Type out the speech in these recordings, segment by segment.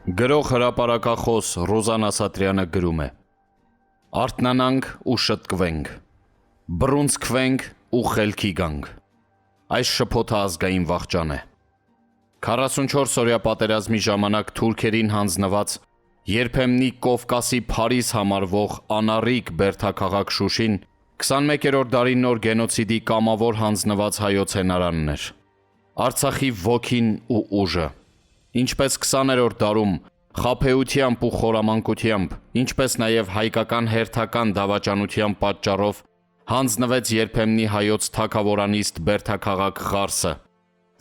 Գրող հրապարակախոս Ռոզան Ասատրյանը գրում է. Արթնանանք ու շտկվենք, բռունցքվենք ու խելքի գանք։ Այս շփոթը ազգային վախճան է։ 44-օրյա պատերազմի ժամանակ թուրքերին հանձնված երբեմնի Կովկասի Փարիզ համարվող անառիկ բերդաքաղաք Շուշին 21-րդ դարի նոր գենոցիդի կամավոր հանձնված հայոց հենարանն էր։ Արցախի ոգին ու ուժը, ինչպես 20-րդ դարում խաբեությամբ ու խորամանկությամբ, ինչպես նաև հայկական հերթական դավաճանության պատճառով հանձնվեց երբեմնի հայոց թագավորանիստ բերդաքաղաք Ղարսը,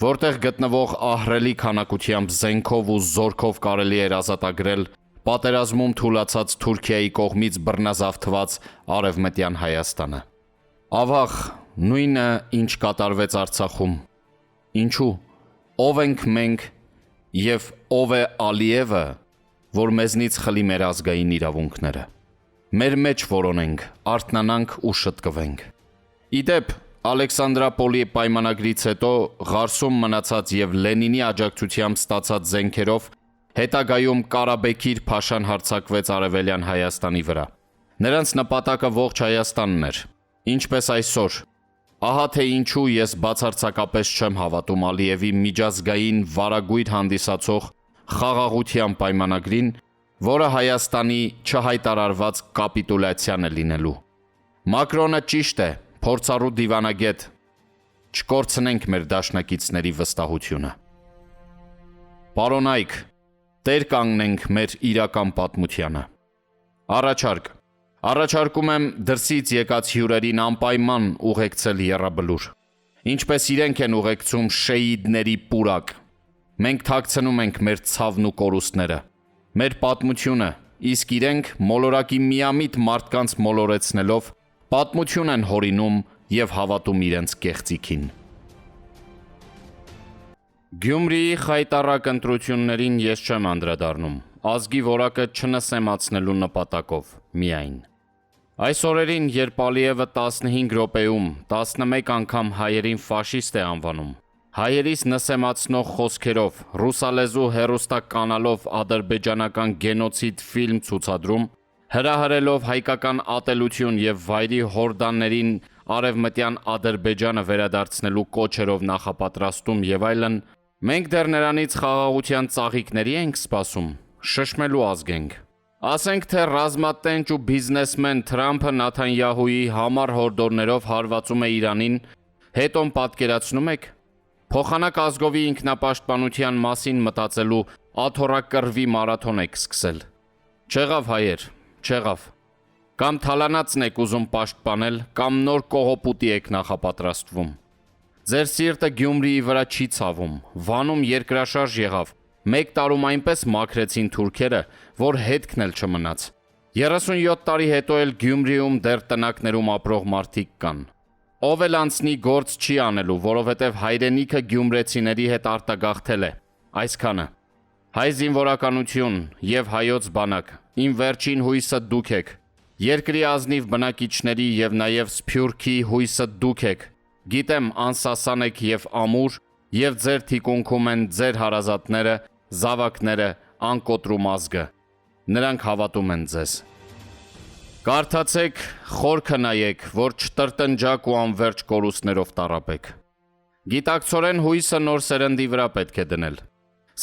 որտեղ գտնվող ահռելի քանակությամբ զենքով ու զորքով կարելի էր ազատագրել պատերազմում թուլացած Թուրքիայի կողմից բռնազավթված Արևմտյան Հայաստանը։ Ավաղ, նույնը ինչ կատարվեց Արցախում։ Ինչու՞, ով ենք մենք և ով է Ալիևը, որ մեզնից խլի մեր ազգային իրավունքները։ Մեր մեջ որոնենք, արթնանանք ու շտկվենք։ Իդեպ, Ալեքսանդրապոլի պայմանագրից հետո Ղարսում մնացած և Լենինի աջակցությամբ ստացած զենքերով հետագայում Կարաբեքիր Փաշան հարձակվեց Արևելյան Հայաստանի վրա։ Նրանց նպատակը ողջ Հայաստանն էր, ինչպես այսօր։ Ահա թե ինչու ես բացարձակապես չեմ հավատում Ալիևի միջազգային վարագույր հանդիսացող խաղաղության պայմանագրին, որը Հայաստանի չհայտարարված կապիտուլյացիան է լինելու։ Մակրոնը ճիշտ է, փորձառու դիվանագետ։ Չկորցնենք մեր դաշնակիցների վստահությունը։ Պարոնայք, տեր կանգնենք մեր իրական պատմությանը։ Առաջարկում եմ դրսից եկած հյուրերին անպայման ուղեկցել եռաբլուր, ինչպես իրենք են ուղեկցում շեիդների պուրակ։ Մենք թաքցնում ենք մեր ցավն ու կորուստները, մեր պատմությունը, իսկ իրենք մոլորակի միամիտ մարդկանց մոլորեցնելով պատմություն են հորինում և հավատում իրենց կեղծիքին։ Գյումրիի խայտառակ ընտրություններին ես չեմ անդրադառնում, ազգի որակը չնսեմացնելու նպատակով միայն։ Այս օրերին, երբ Ալիևը 15 րոպեում 11 անգամ հայերին ֆաշիստ է անվանում, հայերիս նսեմացնող խոսքերով, ռուսալեզու հեռուստականալով ադրբեջանական գենոցիդ ֆիլմ ցուցադրում, հրահրելով հայկական ատելություն և վայրի հորդաններին արևմտյան Ադրբեջանը վերադարձնելու կոչերով նախապատրաստում և այլն, մենք դեռ նրանից խաղաղության ծաղիկների ենք սպասում, շշմելու ազգ ենք։ Ասենք թե ռազմատենչ ու բիզնեսմեն Թրամփը Նաթանյահուի համառ հորդորներով հարվածում է Իրանին, հետոն պատկերացնում եք։ Փոխանակ ազգովի ինքնապաշտպանության մասին մտածելու աթոռակռվի մարաթոն եք սկսել։ Չեղավ հայեր, չեղավ։ Կամ թալանածն եք ուզում պաշտպանել, կամ նոր կողոպուտի եք նախապատրաստվում։ Ձեր սիրտը Գյումրիի վրա չի ցավում, Վանում երկրաշարժ եղավ, 1 տարում այնպես մաքրեցին թուրքերը, որ հետքն էլ չմնաց։ 37 տարի հետո էլ Գյումրիում դեռ տնակներում ապրող մարդիկ կան։ Ով էլ անցնի գործ չի անելու, որովհետև հայրենիքը գյումրեցիների հետ արտագաղթել է։ Այսքանը։ Հայ զինվորականություն և հայոց բանակ, իմ վերջին հույսը դուք եք։ Երկրի ազնիվ բնակիչների և նաև Սփյուռքի հույսը դուք եք։ Գիտեմ անսասան եք և ամուր, և ձեր թիկունքում են ձեր հարազատները, զավակները, անկոտրում ազգը։ Նրանք հավատում են ձեզ։ Կարդացեք, խորքը նայեք, որ չտրտնջակ ու անվերջ կորուստներով տառապեք։ Գիտակցորեն հույսը նոր սերնդի վրա պետք է դնել։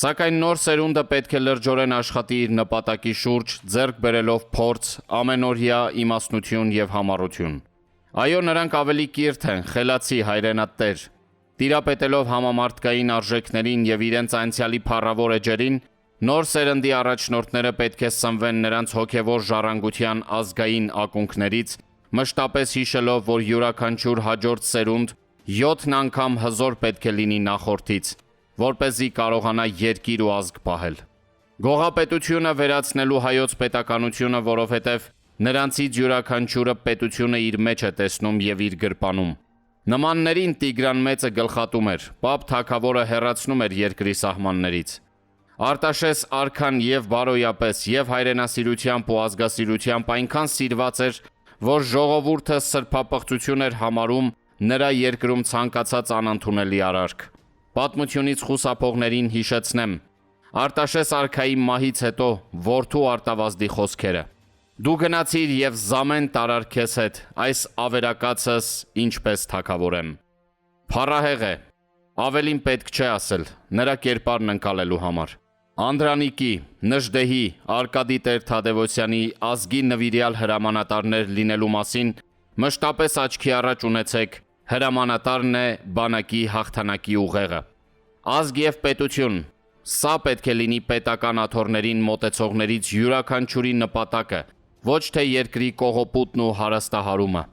Սակայն նոր սերունդը պետք է լրջորեն աշխատի իր նպատակի շուրջ, ձեռք բերելով փորձ, ամենօրյա իմաստնություն և համառություն։ Այո, նրանք ավելի կիրթ են, խելացի, հայրենատեր։ Տիրապետելով համամարտկային արժեքներին և իրենց անցյալի փառավոր էջերին, նոր սերնդի առաջնորդները պետք է սնվեն նրանց հոգևոր ժառանգության ազգային ակունքներից, մշտապես հիշելով, որ յուրաքանչյուր հաջորդ սերունդ 7 անգամ հզոր պետք է լինի նախորդից, որպեսզի կարողանա երկիր ու ազգ պահել։ Գողապետությունը վերացնելու հայոց պետականությունը, որովհետև նրանցից յուրաքանչյուրը պետությունը իր մեջ է տեսնում և իր գրպանում։ Նմաններին Տիգրան Մեծը գլխատում էր, Պապ թագավորը հեռացնում էր երկրի սահմաններից։ Արտաշես արքան և բարոյապես, և հայրենասիրությամբ ու ազգասիրությամբ այնքան սիրված էր, որ ժողովուրդը սրբապղծություն էր համարում նրա երկրում ցանկացած անընդունելի արարք։ Պատմությունից խուսափողներին հիշեցնեմ, Արտաշես արքայի մահից հետո որդու արտավազդի խոսքերը. «Դու գնացիր և զամեն տարար քեզ հետ, այս ավերակացս ինչպես թագավորեմ»։ Փառահեղ է, ավելին պետք չէ ասել, նրա կերպարն ընկալելու համար։ Անդրանիկի, Նժդեհի, Արկադի Տեր Թադևոսյանի ազգի նվիրյալ հրամանատարներ լինելու մասին մշտապես աչքի առաջ ունեցեք, հրամանատարն է բանակի հաղթանակի ուղեղը։ Ազգ և պետություն, սա պետք է լինի պետական աթոռներին մոտեցողներից յուրաքանչյուրի նպատակը, ոչ թե երկրի կողոպուտն ու հարաստահարումը։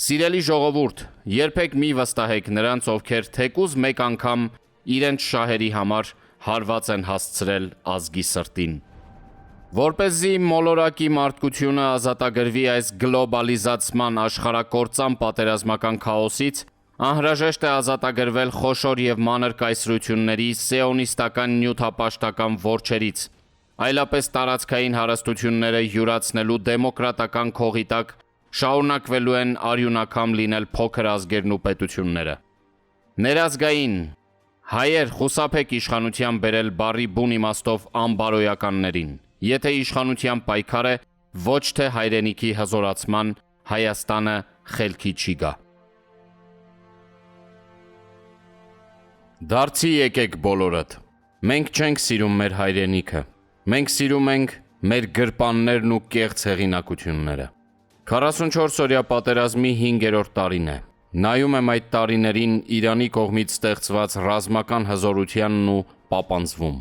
Սիրելի ժողովուրդ, երբեք մի վստահեք նրանց, ովքեր թեկուզ մեկ անգամ իրենց շահերի համար հարված են հասցրել ազգի սրտին։ Որպեսզի մոլորակի մարդկությունը ազատագրվի այս գլոբալիզացման աշխարհակործան պատերազմական քաոսից, անհրաժեշտ է ազատագրվել խոշոր և մանր կայսրությունների սիոնիստական նյութապաշտական որջերից, այլապես տարածքային հարստությունները յուրացնելու դեմոկրատական քողի տակ շարունակվելու են արյունակամ լինել փոքր ազգերն ու պետությունները։ Ներազգային հայեր, խուսափեք իշխանության բերել բառի բուն իմաստով անբարոյականներին, եթե իշխանության պայքար է, ոչ թե հայրենիքի հզորացման, Հայաստանը խելքի չի գա։ Դարձի եկեք բոլորդ։ Մենք չենք սիրում մեր հայրենիքը։ Մենք սիրում ենք մեր գրպաններն ու կեղծ հեղինակությունները։ 44-օրյա պատերազմի 5-րդ տարին է։ Նայում եմ այդ տարիներին Իրանի կողմից ստեղծված ռազմական հզորությանն ու պապանձվում։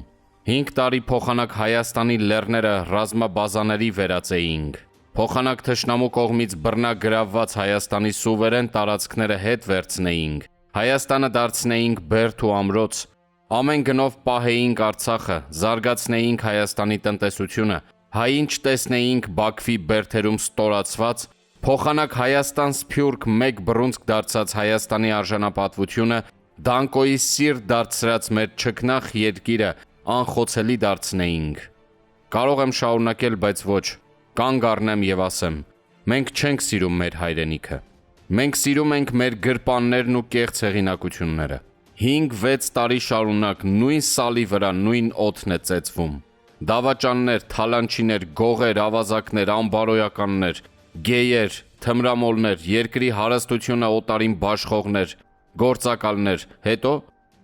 5 տարի փոխանակ Հայաստանի լեռները ռազմաբազաների վերածեինք։ Փոխանակ թշնամու կողմից բռնագրավված Հայաստանի սուվերեն տարածքները հետ վերցնեինք։ Հայաստանը դարձնեինք բերդ ու ամրոց։ Ամեն գնով պահեինք Արցախը, զարգացնեինք Հայաստանի տնտեսությունը, հային չտեսնեինք Բաքվի բերդերում ստորացված, փոխանակ Հայաստան սփյուռք մեկ բռունցք դարձած Հայաստանի արժանապատվությունը դանկոյի սիրտ դարձրած մեր չքնախ երկիրը անխոցելի դարձնեինք։ Կարող եմ շարունակել, բայց ոչ, կանգ առնեմ և ասեմ. մենք չենք սիրում մեր հայրենիքը։ Մենք սիրում ենք մեր գրպաններն ու կեղծ հեղինակությունները։ 5-6 տարի շարունակ նույն սալի վրա նույն օդն է ծեծվում։ Դավաճաններ, թալանչիներ, գողեր, ավազակներ, անբարոյականներ, գեյեր, թմրամոլներ, երկրի հարստությունը օտարին բաշխողներ, գործակալներ,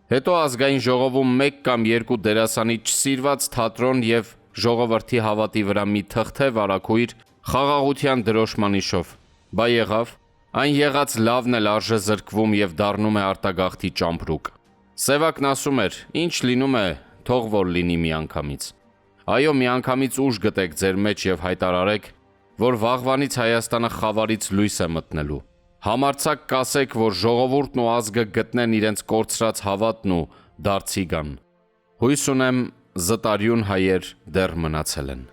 հետո ազգային ժողովում 1 կամ 2 դերասանի չսիրված թատրոն և ժողովրդի հավատի վրա մի թղթե վարագույր խաղաղության դրոշմանիշով։ Բա եղավ։ Այն եղած լավն էլ արժե զրկվում և դառնում է արտագաղթի ճամպրուկ։ Սևակն ասում էր. ինչ լինում է, թող որ լինի միանգամից։ Այո, միանգամից ուժ գտեք ձեր մեջ և հայտարարեք, որ վաղվանից Հայաստանը խավարից լույս է մտնելու։ Համարձակ կասեք, որ ժողովուրդն ու ազգը գտնեն իրենց կորցրած հավատն ու դարձի գան։ Հույս ունեմ, զտարյուն հայեր դեռ մնացել են։